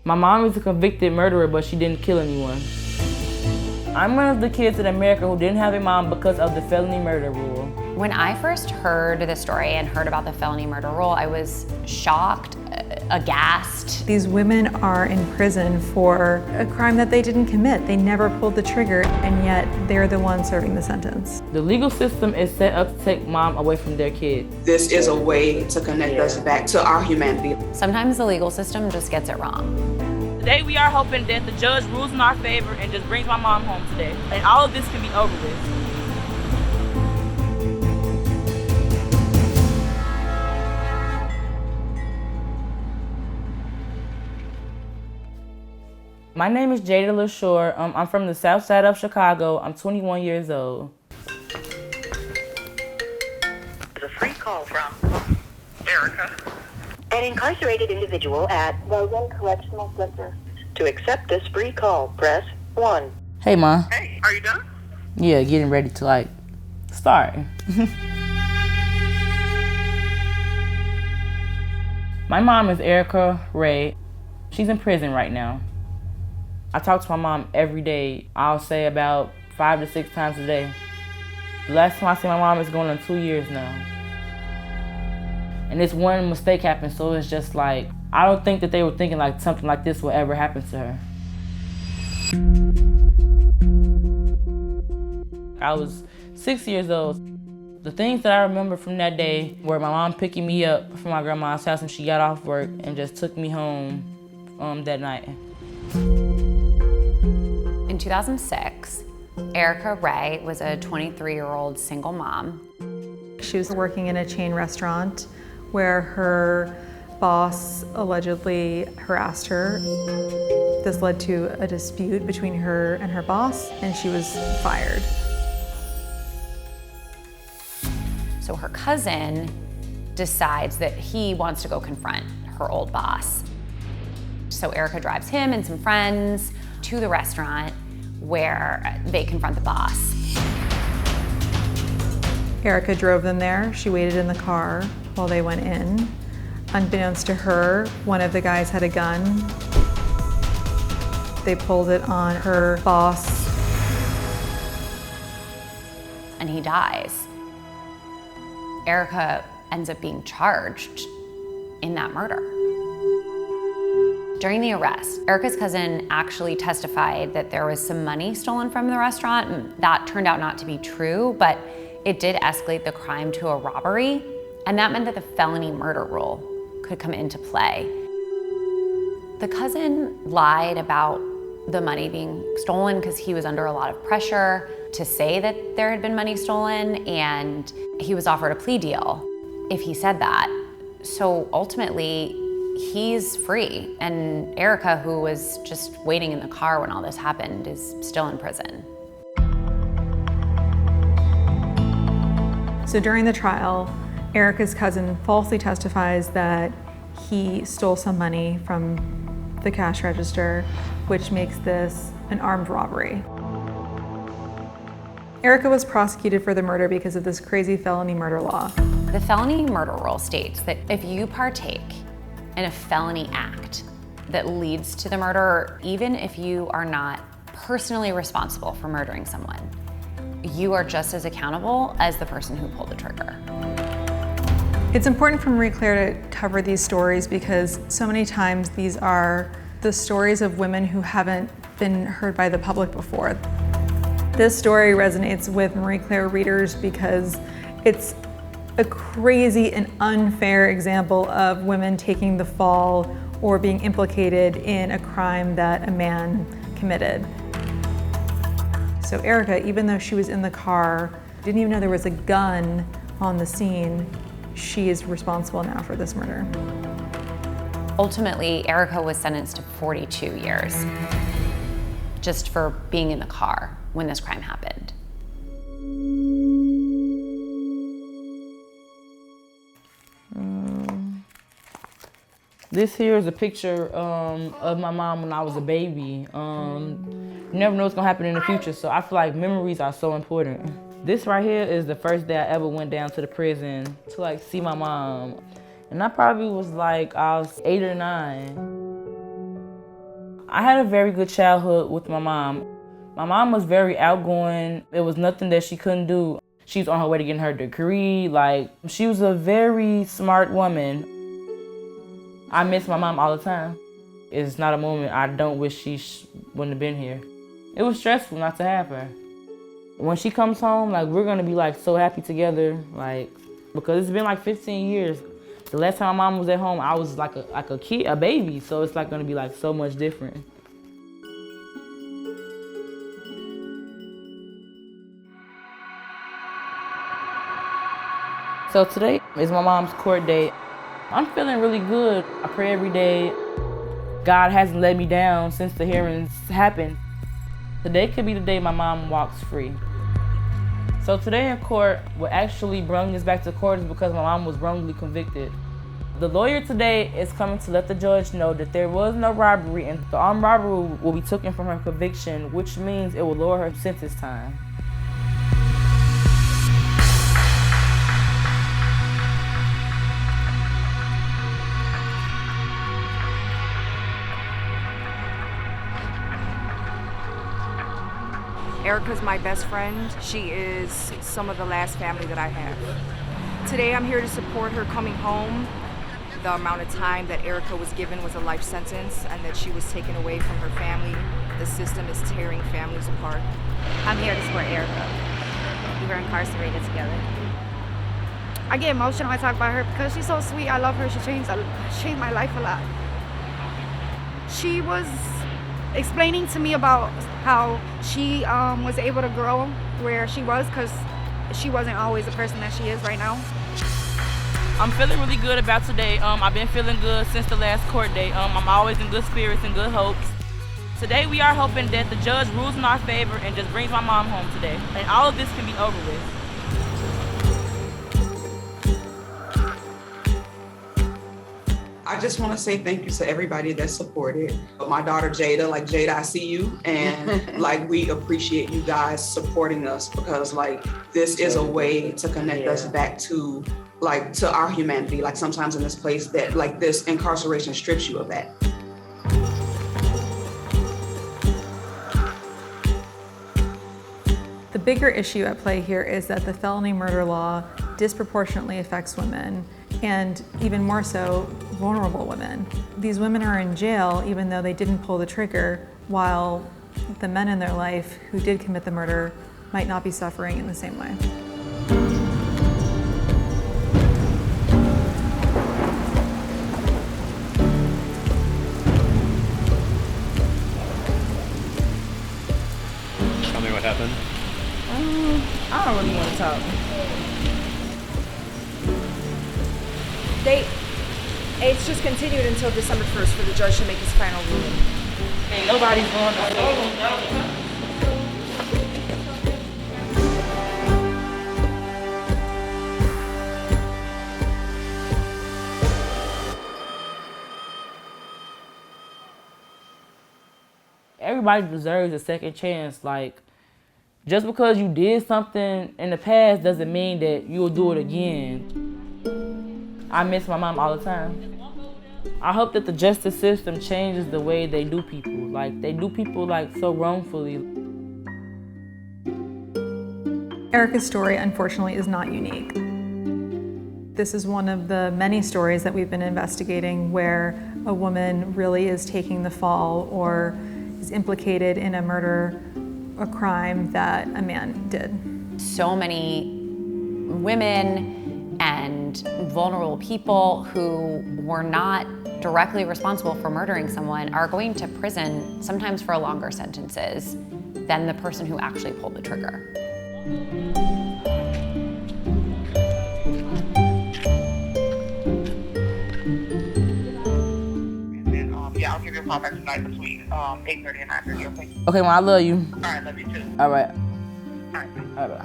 My mom is a convicted murderer, but she didn't kill anyone. I'm one of the kids in America who didn't have a mom because of the felony murder rule. When I first heard the story and heard about the felony murder rule, I was shocked, aghast. These women are in prison for a crime that they didn't commit. They never pulled the trigger, and yet they're the ones serving the sentence. The legal system is set up to take mom away from their kids. This is a way to connect us back to our humanity. Sometimes the legal system just gets it wrong. Today we are hoping that the judge rules in our favor and just brings my mom home today. And all of this can be over with. My name is Jada LaShore. I'm from the south side of Chicago. I'm 21 years old. There's a free call from Erika. An incarcerated individual at Logan Correctional Center. To accept this free call, press 1. Hey, Ma. Hey, are you done? Yeah, getting ready to start. My mom is Erika Ray. She's in prison right now. I talk to my mom every day. I'll say about 5 to 6 times a day. The last time I see my mom is going on 2 years now. And this one mistake happened, so it's just I don't think that they were thinking something like this will ever happen to her. I was 6 years old. The things that I remember from that day were my mom picking me up from my grandma's house when she got off work and just took me home that night. In 2006, Erika Ray was a 23-year-old single mom. She was working in a chain restaurant where her boss allegedly harassed her. This led to a dispute between her and her boss, and she was fired. So her cousin decides that he wants to go confront her old boss. So Erika drives him and some friends to the restaurant where they confront the boss. Erika drove them there. She waited in the car while they went in. Unbeknownst to her, one of the guys had a gun. They pulled it on her boss. And he dies. Erika ends up being charged in that murder. During the arrest, Erika's cousin actually testified that there was some money stolen from the restaurant, and that turned out not to be true, but it did escalate the crime to a robbery, and that meant that the felony murder rule could come into play. The cousin lied about the money being stolen because he was under a lot of pressure to say that there had been money stolen, and he was offered a plea deal if he said that. So ultimately, he's free, and Erika, who was just waiting in the car when all this happened, is still in prison. So during the trial, Erika's cousin falsely testifies that he stole some money from the cash register, which makes this an armed robbery. Erika was prosecuted for the murder because of this crazy felony murder law. The felony murder rule states that if you partake in a felony act that leads to the murder, even if you are not personally responsible for murdering someone, you are just as accountable as the person who pulled the trigger. It's important for Marie Claire to cover these stories because so many times these are the stories of women who haven't been heard by the public before. This story resonates with Marie Claire readers because it's a crazy and unfair example of women taking the fall or being implicated in a crime that a man committed. So Erika, even though she was in the car, didn't even know there was a gun on the scene, she is responsible now for this murder. Ultimately, Erika was sentenced to 42 years just for being in the car when this crime happened. This here is a picture of my mom when I was a baby. You never know what's gonna happen in the future, so I feel like memories are so important. This right here is the first day I ever went down to the prison to see my mom. And I probably was I was 8 or 9. I had a very good childhood with my mom. My mom was very outgoing. There was nothing that she couldn't do. She was on her way to getting her degree. Like, she was a very smart woman. I miss my mom all the time. It's not a moment I don't wish she wouldn't have been here. It was stressful not to have her. When she comes home, like, we're gonna be like so happy together, like, because it's been like 15 years. The last time my mom was at home, I was like a kid, a baby, so it's like gonna be like so much different. So today is my mom's court date. I'm feeling really good. I pray every day. God hasn't let me down since the hearings happened. Today could be the day my mom walks free. So today in court, what actually brought this back to court is because my mom was wrongly convicted. The lawyer today is coming to let the judge know that there was no robbery and the armed robbery will be taken from her conviction, which means it will lower her sentence time. Erika's my best friend. She is some of the last family that I have. Today I'm here to support her coming home. The amount of time that Erika was given was a life sentence and that she was taken away from her family. The system is tearing families apart. I'm here to support Erika. We were incarcerated together. I get emotional when I talk about her because she's so sweet. I love her. She changed my life a lot. She was explaining to me about how she was able to grow where she was because she wasn't always the person that she is right now. I'm feeling really good about today. I've been feeling good since the last court date. I'm always in good spirits and good hopes. Today we are hoping that the judge rules in our favor and just brings my mom home today. And all of this can be over with. I just want to say thank you to everybody that supported. My daughter Jada, like Jada, I see you, and like we appreciate you guys supporting us because like this is a way to connect us back to our humanity. Like sometimes in this place that like this incarceration strips you of that. The bigger issue at play here is that the felony murder law disproportionately affects women, and even more so, vulnerable women. These women are in jail even though they didn't pull the trigger, while the men in their life who did commit the murder might not be suffering in the same way. Tell me what happened. I don't really want to talk. It's just continued until December 1st for the judge to make his final ruling. Ain't nobody's going to Everybody deserves a second chance. Like, just because you did something in the past doesn't mean that you'll do it again. I miss my mom all the time. I hope that the justice system changes the way they do people. Like, they do people like so wrongfully. Erika's story, unfortunately, is not unique. This is one of the many stories that we've been investigating where a woman really is taking the fall or is implicated in a murder, a crime that a man did. So many women and vulnerable people who were not directly responsible for murdering someone are going to prison, sometimes for longer sentences, than the person who actually pulled the trigger. I'll give you a call back tonight between 8:30 and 9:30, okay? Okay, well, I love you. All right, love you too. All right. All right. All right.